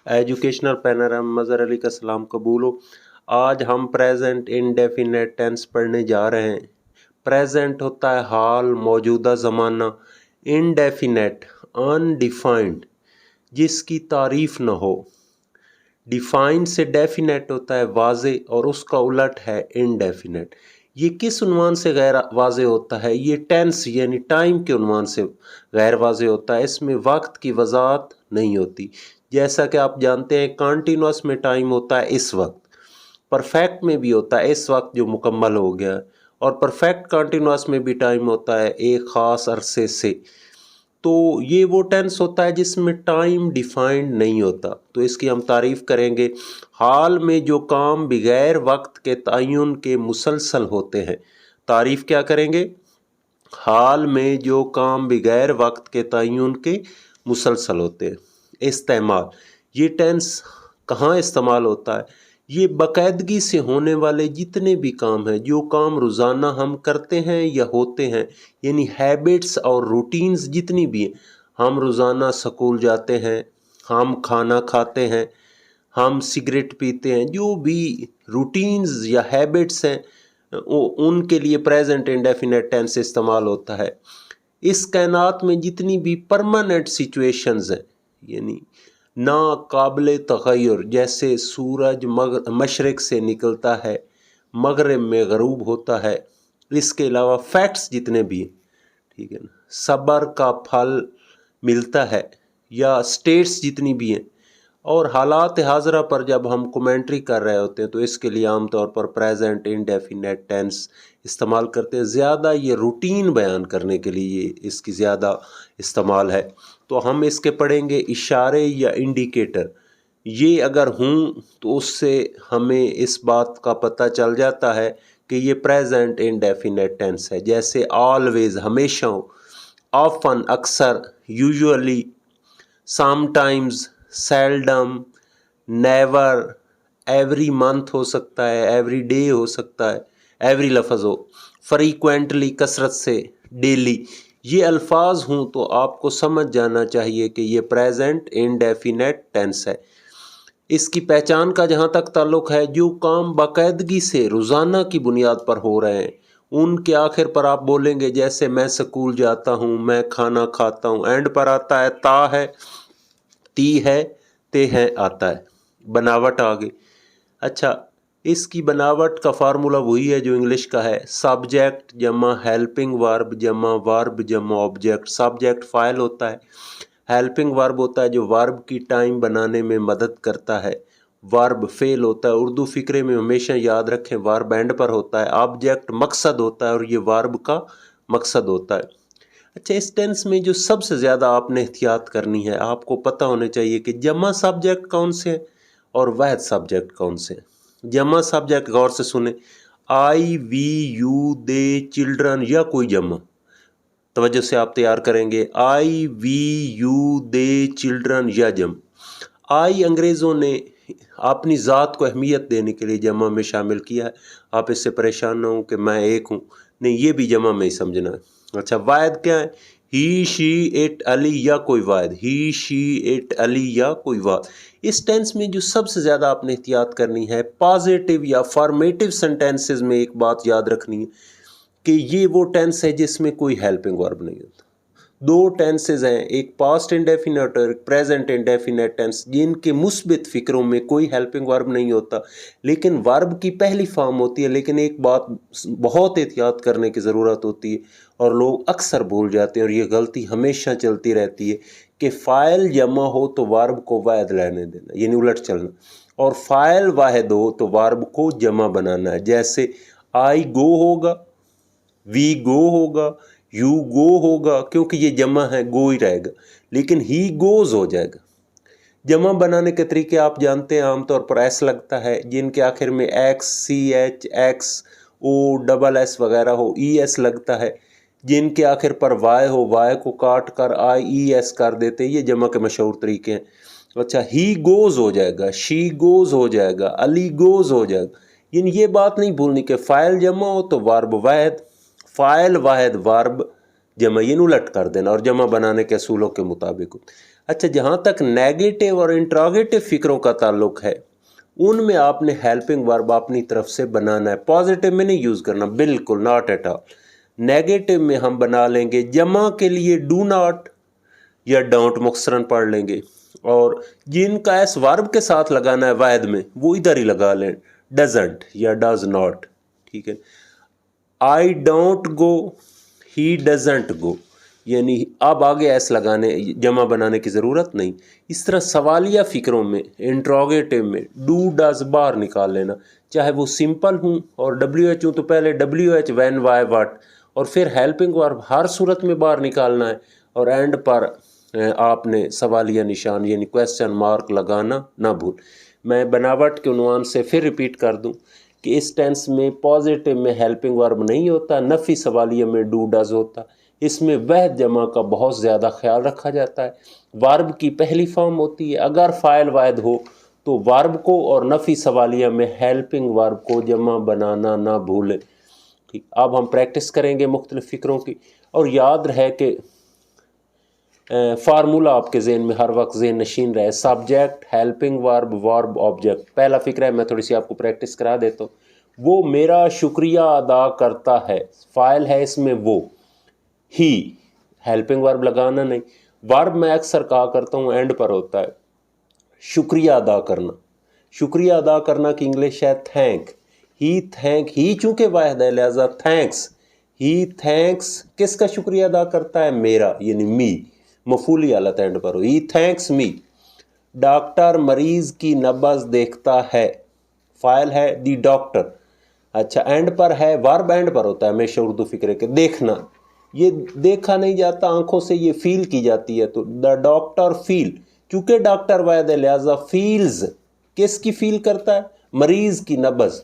Educational panorama Mazhar Ali का सलाम कबूल हो। आज हम प्रेजेंट इंडेफिनेट टेंस पढ़ने जा रहे हैं। प्रेजेंट होता है हाल, मौजूदा ज़माना। इंडेफिनेट अनडिफाइंड, जिसकी तारीफ न हो। डिफाइंड से डेफिनेट होता है वाज़े और उसका उलट है इंडेफिनेट। ये किस उन्वान से गैर वाज़े होता है? ये टेंस यानी टाइम के उन्वान से गैर वाज़े होता है। इसमें वक्त की वजाहत नहीं होती। जैसा कि आप जानते हैं कंटिन्यूअस में टाइम होता है इस वक्त, परफेक्ट में भी होता है इस वक्त जो मुकम्मल हो गया, और परफेक्ट कंटिन्यूअस में भी टाइम होता है एक ख़ास अरसे से। तो ये वो टेंस होता है जिसमें टाइम डिफाइंड नहीं होता। तो इसकी हम तारीफ़ करेंगे। हाल में जो काम बगैर वक्त के तयन के मुसलसल होते हैं। तारीफ़ क्या करेंगे? हाल में जो काम बगैर वक्त के तयन के मुसलसल होते हैं। इस्तेमाल, ये टेंस कहाँ इस्तेमाल होता है? ये बाकायदगी से होने वाले जितने भी काम हैं, जो काम रोज़ाना हम करते हैं या होते हैं, यानी हैबिट्स और रूटीन्स जितनी भी हैं। हम रोज़ाना स्कूल जाते हैं, हम खाना खाते हैं, हम सिगरेट पीते हैं, जो भी रूटीन्स या हैबिट्स हैं उनके लिए प्रेजेंट इंडेफिनेट टेंस इस्तेमाल होता है। इस कायनात में जितनी भी परमानेंट सिचुएशंस हैं, यानी ना काबिल तग़य्युर, जैसे सूरज मशरक़ से निकलता है, मगरिब में ग़रूब होता है। इसके अलावा फैक्ट्स जितने भी हैं, ठीक है ना, सब्र का फल मिलता है, या स्टेट्स जितनी भी हैं, और हालात हाज़रा पर जब हम कमेंट्री कर रहे होते हैं तो इसके लिए आम तौर पर प्रेजेंट इंडेफिनेट टेंस इस्तेमाल करते हैं। ज़्यादा ये रूटीन बयान करने के लिए इसकी ज़्यादा इस्तेमाल है। तो हम इसके पढ़ेंगे इशारे या इंडिकेटर। ये अगर हूँ तो उससे हमें इस बात का पता चल जाता है कि ये प्रेजेंट इंडेफिनेट टेंस है। जैसे ऑलवेज हमेशा, ऑफन अक्सर, usually, sometimes, seldom, never, every month हो सकता है, एवरी डे हो सकता है, एवरी लफ्ज़ हो, फ्रीक्वेंटली कसरत से, डेली। ये अल्फाज हूँ तो आपको समझ जाना चाहिए कि ये प्रेजेंट इंडेफिनेट टेंस है। इसकी पहचान का जहाँ तक ताल्लुक़ है, जो काम बाकायदगी से रोज़ाना की बुनियाद पर हो रहे हैं उनके आखिर पर आप बोलेंगे, जैसे मैं स्कूल जाता हूँ, मैं खाना खाता हूँ। एंड पर आता है ता है, ती है, ते है आता है, बनावट आ गई। अच्छा, इसकी बनावट का फार्मूला वही है जो इंग्लिश का है, सब्जेक्ट जमा हेल्पिंग वर्ब जमा वर्ब जमा ऑब्जेक्ट। सब्जेक्ट फ़ाइल होता है, हेल्पिंग वर्ब होता है जो वर्ब की टाइम बनाने में मदद करता है, वर्ब फेल होता है। उर्दू फ़िक्रे में हमेशा याद रखें वर्ब एंड पर होता है। ऑब्जेक्ट मकसद होता है और ये वर्ब का मकसद होता है। अच्छा, इस टेंस में जो सबसे ज़्यादा आपने एहतियात करनी है, आपको पता होना चाहिए कि जमा सब्जेक्ट कौन से हैं और वाहिद सब्जेक्ट कौन से हैं। जमा सब्जेक्ट गौर से सुने, आई, वी, यू, दे, चिल्ड्रन या कोई जमा, तवज्जो से आप तैयार करेंगे। आई, वी, यू, दे, चिल्ड्रन या जम। आई अंग्रेज़ों ने अपनी ज़ात को अहमियत देने के लिए जमा में शामिल किया है। आप इससे परेशान ना हो कि मैं एक हूँ, नहीं, ये भी जमा में ही समझना है। अच्छा, वाहिद क्या है? ही, शी, इट, अली या कोई वाहिद। ही, शी, इट, अली या कोई वाहिद। इस टेंस में जो सबसे ज़्यादा आपने एहतियात करनी है, पॉजिटिव या फॉर्मेटिव सेंटेंसेस में एक बात याद रखनी है कि ये वो टेंस है जिसमें कोई हेल्पिंग वर्ब नहीं होता। दो टेंसेस हैं, एक पास्ट इंडेफिनेट और एक प्रेजेंट इंडेफिनेट टेंस, जिनके मुस्बित फ़िक्रों में कोई हेल्पिंग वर्ब नहीं होता, लेकिन वर्ब की पहली फॉर्म होती है। लेकिन एक बात बहुत एहतियात करने की ज़रूरत होती है और लोग अक्सर भूल जाते हैं, और ये गलती हमेशा चलती रहती है कि फ़ाइल जमा हो तो वर्ब को वाहिद रहने देना, यानी उलट चलना, और फ़ाइल वाहिद हो तो वर्ब को जमा बनाना है। जैसे आई गो होगा, वी गो होगा, यू गो होगा, क्योंकि ये जमा है, गो ही रहेगा, लेकिन ही गोज़ हो जाएगा। जमा बनाने के तरीके आप जानते हैं, आमतौर पर एस लगता है, जिनके आखिर में एक्स, सी एच, एक्स, ओ, डबल एस वगैरह हो। ई एस लगता है, जिनके आखिर पर वाई हो, वाई को काट कर आई ई एस कर देते हैं। ये जमा के मशहूर तरीके हैं। अच्छा, ही गोज़ हो जाएगा, शी गोज़ हो जाएगा, अली गोज़ हो जाएगा। ये बात नहीं भूलनी कि फ़ाइल जमा हो तो वर्ब वाहिद, फ़ाइल वाहिद वर्ब जमा, ये उलट कर देना और जमा बनाने के असूलों के मुताबिक। अच्छा, जहाँ तक नेगेटिव और इंट्रोगेटिव फिक्रों का ताल्लुक है, उनमें आपने हेल्पिंग वर्ब अपनी तरफ से बनाना है। पॉजिटिव में नहीं यूज़ करना, बिल्कुल नॉट एट ऑल। नेगेटिव में हम बना लेंगे जमा के लिए डू नॉट या डोंट मुख्तरन पढ़ लेंगे, और जिनका एस वर्ब के साथ लगाना है वाहिद में, वो इधर ही लगा लें, डजंट या डज नॉट। ठीक है, I don't go, he doesn't go, यानी अब आगे एस लगाने जमा बनाने की ज़रूरत नहीं। इस तरह सवालिया फ़िक्रों में, इंट्रोगेटिव में डू डज बाहर निकाल लेना, चाहे वो सिंपल हूँ और डब्ल्यू एच हूँ तो पहले डब्ल्यू एच वैन वाई वाट, और फिर हेल्पिंग वर्ब हर सूरत में बाहर निकालना है, और एंड पर आपने सवालिया निशान यानी क्वेश्चन मार्क लगाना ना भूल। मैं बनावट के उन्वान से फिर रिपीट कर दूं कि इस टेंस में पॉजिटिव में हेल्पिंग वर्ब नहीं होता, नफ़ी सवालिया में डू डज होता। इसमें वह जमा का बहुत ज़्यादा ख्याल रखा जाता है। वर्ब की पहली फॉर्म होती है, अगर फ़ाइल वाहिद हो तो वर्ब को, और नफ़ी सवालिया में हेल्पिंग वर्ब को जमा बनाना ना भूलें। ठीक, अब हम प्रैक्टिस करेंगे मुख्तलिफ़ फ़िक्रों की, और याद रहे कि फार्मूला आपके ज़हन में हर वक्त ज़हन नशीन रहे, subject helping verb verb object. पहला फ़िक्र है, मैं थोड़ी सी आपको प्रैक्टिस करा देता हूँ। वो मेरा शुक्रिया अदा करता है, फ़ाइल है इसमें वो, ही, हेल्पिंग वर्ब लगाना नहीं। वर्ब मैं अक्सर कहा करता हूँ एंड पर होता है, शुक्रिया अदा करना। शुक्रिया अदा करना की इंग्लिश है थैंक। ही चूँकि वाहिद है लिहाजा थैंक्स। ही थैंक्स किसका शुक्रिया अदा करता है? मेरा, यानी मी, मफूली हालत एंड पर हो, ही थैंक्स मी। डॉक्टर मरीज की नब्ज़ देखता है, फाइल है दी डॉक्टर। अच्छा, एंड पर है, वर्ब एंड पर होता है हमेशा उर्दू फिक्रे के, देखना। ये देखा नहीं जाता आंखों से, ये फील की जाती है, तो द डॉक्टर फील, चूंकि डॉक्टर वाहिद है लिहाजा फील्स, किसकी फील करता है? मरीज की नब्ज़।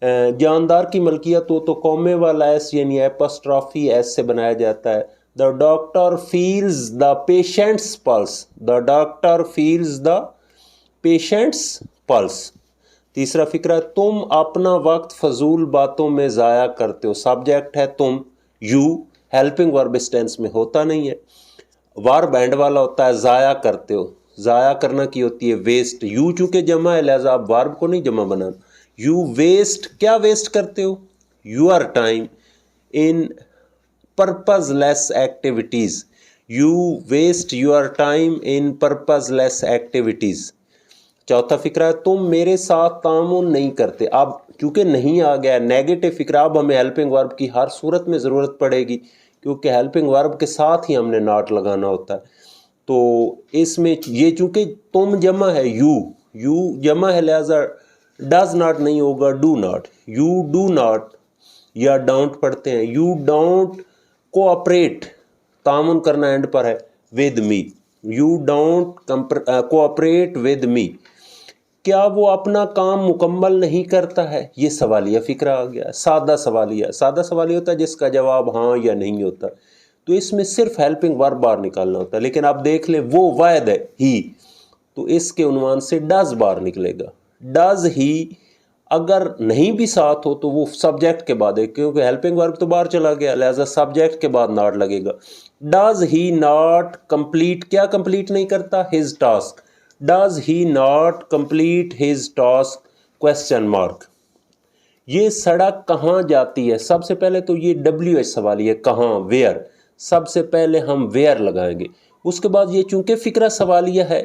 जानदार की मलकियत हो तो कौमे वाला एस यानी एपस्ट्रॉफी एस से बनाया जाता है। The doctor feels the patients pulse, the doctor feels the patients pulse. तीसरा फिक्रा, तुम अपना वक्त फजूल बातों में ज़ाया करते हो। सब्जेक्ट है तुम, यू, हेल्पिंग वर्ब इस टेंस में होता नहीं है, वर्ब एंड वाला होता है, ज़ाया करते हो। ज़ाया करना की होती है वेस्ट। यू चूँकि जमा है लिहाजा आप वर्ब को नहीं जमा बनाना। यू वेस्ट, क्या वेस्ट करते हो? Your time in purposeless activities. You waste your time in purposeless activities. चौथा फिक्रा है, तुम मेरे साथ तामुन नहीं करते। अब क्योंकि नहीं आ गया नेगेटिव फिक्रा, अब हमें हेल्पिंग वर्ब की हर सूरत में ज़रूरत पड़ेगी, क्योंकि हेल्पिंग वर्ब के साथ ही हमने नॉट लगाना होता है। तो इसमें ये चूँकि तुम जमा है, यू जमा है लिहाजा डज नॉट नहीं होगा, do not. You do not या डोंट पढ़ते हैं, यू डोंट कोऑपरेट, तामुन करना एंड पर है, with me. You don't cooperate with me. क्या वो अपना काम मुकम्मल नहीं करता है? ये सवालिया फिक्रा आ गया। सादा सवालिया, सादा सवालिया होता है जिसका जवाब हाँ या नहीं होता, तो इसमें सिर्फ हेल्पिंग वर्ब बाहर निकालना होता है। लेकिन आप देख लें वो वाहिद है ही, तो इसके उन्वान से डज बाहर निकलेगा। डज ही अगर नहीं भी साथ हो तो वो सब्जेक्ट के बाद है, क्योंकि हेल्पिंग वर्ब तो बाहर चला गया, लिहाजा सब्जेक्ट के बाद नॉट लगेगा। डज ही नॉट कंप्लीट, क्या कंप्लीट नहीं करता? His task. Does he not complete his task, question mark. ये सड़क कहाँ जाती है? सबसे पहले तो ये WH सवाल, ये कहाँ, वेयर, सबसे पहले हम वेयर लगाएंगे। उसके बाद ये चूंकि फिक्रा सवालिया है,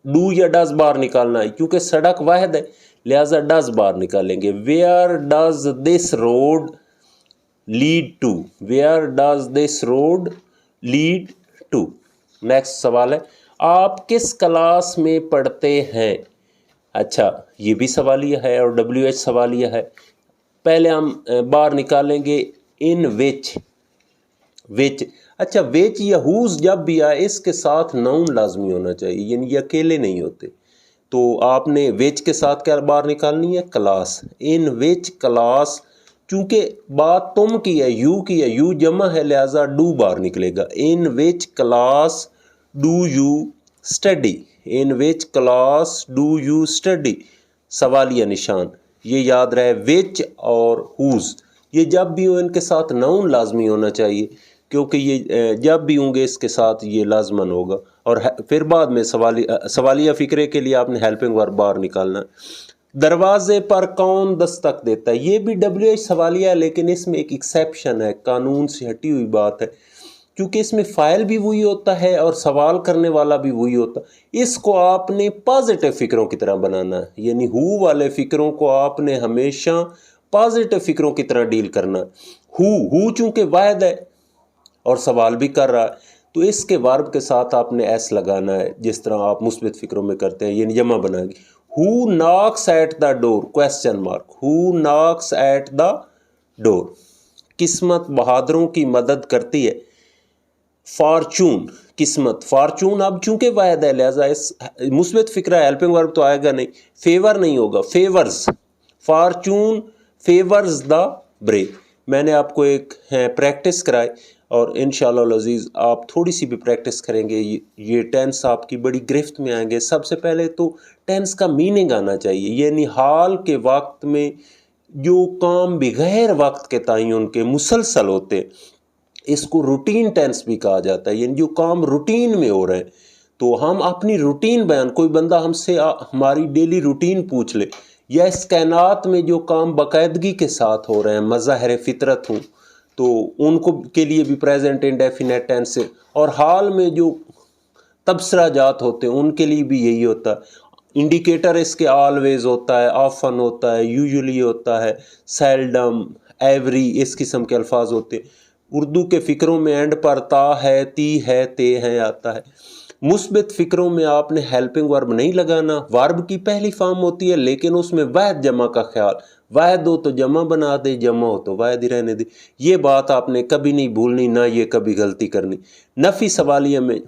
डू या डज बाहर निकालना है, क्योंकि सड़क वाहिद है लिहाजा डज बाहर निकालेंगे। Where does this road lead to, where does this road lead to. Next सवाल है, आप किस क्लास में पढ़ते हैं? अच्छा, ये भी सवालिया है और WH सवालिया है। पहले हम बाहर निकालेंगे इन विच, विच। अच्छा, विच या हुज जब भी आए इसके साथ नाउन लाजमी होना चाहिए, यानी ये अकेले नहीं होते। तो आपने विच के साथ क्या बाहर निकालनी है? क्लास। इन विच क्लास, चूँकि बात तुम की है, यू की है, यू जमा है लिहाजा डू बाहर निकलेगा। In which class do you study, in which class do you study, सवालिया निशान। ये याद रहे, विच और हुज ये जब भी हो इनके साथ नाउन लाजमी होना चाहिए, क्योंकि ये जब भी होंगे इसके साथ ये लाजमन होगा। اور پھر بعد میں سوالیہ فکرے کے لیے آپ نے ہیلپنگ ورب بار نکالنا ہے۔ دروازے پر کون دستک دیتا ہے، یہ بھی WH سوالیہ ہے، لیکن اس میں ایک ایکسیپشن ہے، قانون سے ہٹی ہوئی بات ہے، کیونکہ اس میں فائل بھی وہی ہوتا ہے اور سوال کرنے والا بھی وہی ہوتا ہے۔ اس کو آپ نے پازیٹیو فکروں کی طرح بنانا ہے، یعنی ہو والے فکروں کو آپ نے ہمیشہ پازیٹیو فکروں کی طرح ڈیل کرنا ہے۔ ہو چونکہ واحد ہے اور سوال بھی کر رہا ہے، تو اس کے ورب کے ساتھ آپ نے ایس لگانا ہے، جس طرح آپ مثبت فکروں میں کرتے ہیں، یعنی جمع بنا گی۔ Who knocks at the door question mark, who knocks at the door. قسمت بہادروں کی مدد کرتی ہے، فارچون قسمت، فارچون اب چونکہ واحد ہے لہذا اس مثبت فکرہ ہیلپنگ ورب تو آئے گا نہیں، فیور نہیں ہوگا، فیورز، فارچون فیورز دا بریو۔ میں نے آپ کو ایک پریکٹس کرائی اور انشاءاللہ العزیز آپ تھوڑی سی بھی پریکٹس کریں گے یہ ٹینس آپ کی بڑی گرفت میں آئیں گے۔ سب سے پہلے تو ٹینس کا میننگ آنا چاہیے، یعنی حال کے وقت میں جو کام بغیر وقت کے تعین کے مسلسل ہوتے، اس کو روٹین ٹینس بھی کہا جاتا ہے، یعنی جو کام روٹین میں ہو رہے ہیں، تو ہم اپنی روٹین بیان، کوئی بندہ ہم سے ہماری ڈیلی روٹین پوچھ لے، یا اس کائنات میں جو کام باقاعدگی کے ساتھ ہو رہے ہیں مظاہر فطرت ہوں، تو ان کو کے لیے بھی پریزنٹ انڈیفینیٹ ٹینس ہے، اور حال میں جو تبصرہ جات ہوتے ہیں ان کے لیے بھی یہی ہوتا ہے۔ انڈیکیٹر اس کے آلویز ہوتا ہے، آفن ہوتا ہے، یوزلی ہوتا ہے، سیلڈم، ایوری، اس قسم کے الفاظ ہوتے ہیں۔ اردو کے فکروں میں اینڈ پر تا ہے، تی ہے، تے ہے آتا ہے۔ مثبت فکروں میں آپ نے ہیلپنگ ورب نہیں لگانا، ورب کی پہلی فارم ہوتی ہے لیکن اس میں واحد جمع کا خیال، واحد ہو تو جمع بنا دے، جمع ہو تو واحد ہی رہنے دے، یہ بات آپ نے کبھی نہیں بھولنی، نہ یہ کبھی غلطی کرنی۔ نفی سوالیہ میں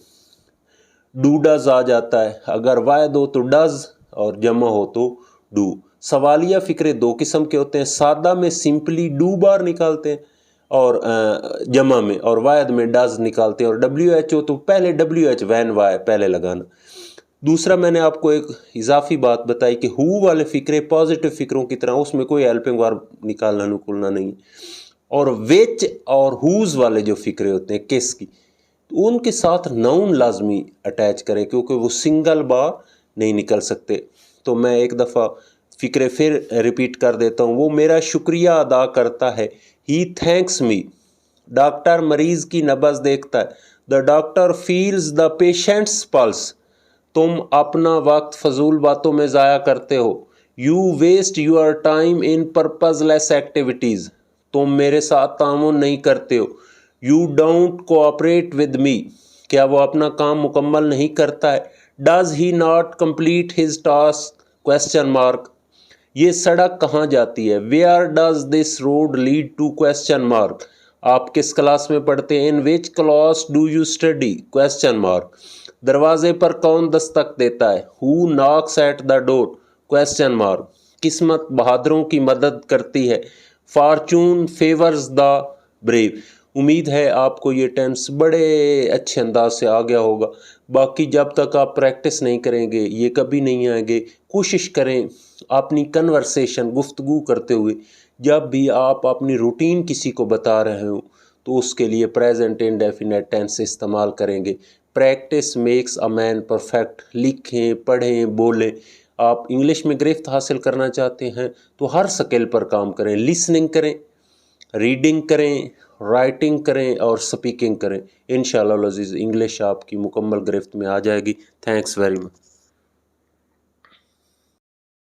ڈو ڈز آ جاتا ہے، اگر واحد ہو تو ڈز اور جمع ہو تو ڈو۔ سوالیہ فکرے دو قسم کے ہوتے ہیں، سادہ میں سمپلی ڈو بار نکالتے ہیں اور جمع میں، اور واحد میں ڈز نکالتے ہیں، اور WH ہو تو پہلے WH وین وائی پہلے لگانا۔ دوسرا میں نے آپ کو ایک اضافی بات بتائی کہ ہو والے فکرے پازیٹیو فکروں کی طرح، اس میں کوئی ہیلپنگ ورب نکالنا نکلنا نہیں، اور وچ اور ہوز والے جو فکرے ہوتے ہیں کس کی، تو ان کے ساتھ ناؤن لازمی اٹیچ کریں کیونکہ وہ سنگل بار نہیں نکل سکتے۔ تو میں ایک دفعہ فکرے پھر ریپیٹ کر دیتا ہوں۔ وہ میرا شکریہ ادا کرتا ہے، ہی تھینکس می۔ ڈاکٹر مریض کی نبض دیکھتا ہے، the doctor feels the patient's pulse. تم اپنا وقت فضول باتوں میں ضائع کرتے ہو، you waste your time in purposeless activities. تم میرے ساتھ تعاون نہیں کرتے ہو، you don't cooperate with me. کیا وہ اپنا کام مکمل نہیں کرتا ہے، does he not complete his task question mark. یہ سڑک کہاں جاتی ہے، where does this road lead to question mark. آپ کس کلاس میں پڑھتے ہیں، in which class do you study question mark. دروازے پر کون دستک دیتا ہے، who knocks at the door question mark. قسمت بہادروں کی مدد کرتی ہے، فارچون فیورز دا بریو۔ امید ہے آپ کو یہ ٹینس بڑے اچھے انداز سے آ گیا ہوگا۔ باقی جب تک آپ پریکٹس نہیں کریں گے یہ کبھی نہیں آئیں گے۔ کوشش کریں اپنی کنورسیشن، گفتگو کرتے ہوئے جب بھی آپ اپنی روٹین کسی کو بتا رہے ہوں تو اس کے لیے پریزنٹ انڈیفینیٹ ٹینس استعمال کریں گے۔ Practice makes a man perfect. لکھیں، پڑھیں، بولیں۔ آپ انگلش میں گرفت حاصل کرنا چاہتے ہیں تو ہر سکل پر کام کریں، لسننگ کریں، ریڈنگ کریں، رائٹنگ کریں اور سپیکنگ کریں۔ انشاءاللہ العزیز انگلش آپ کی مکمل گرفت میں آ جائے گی۔ Thanks very much.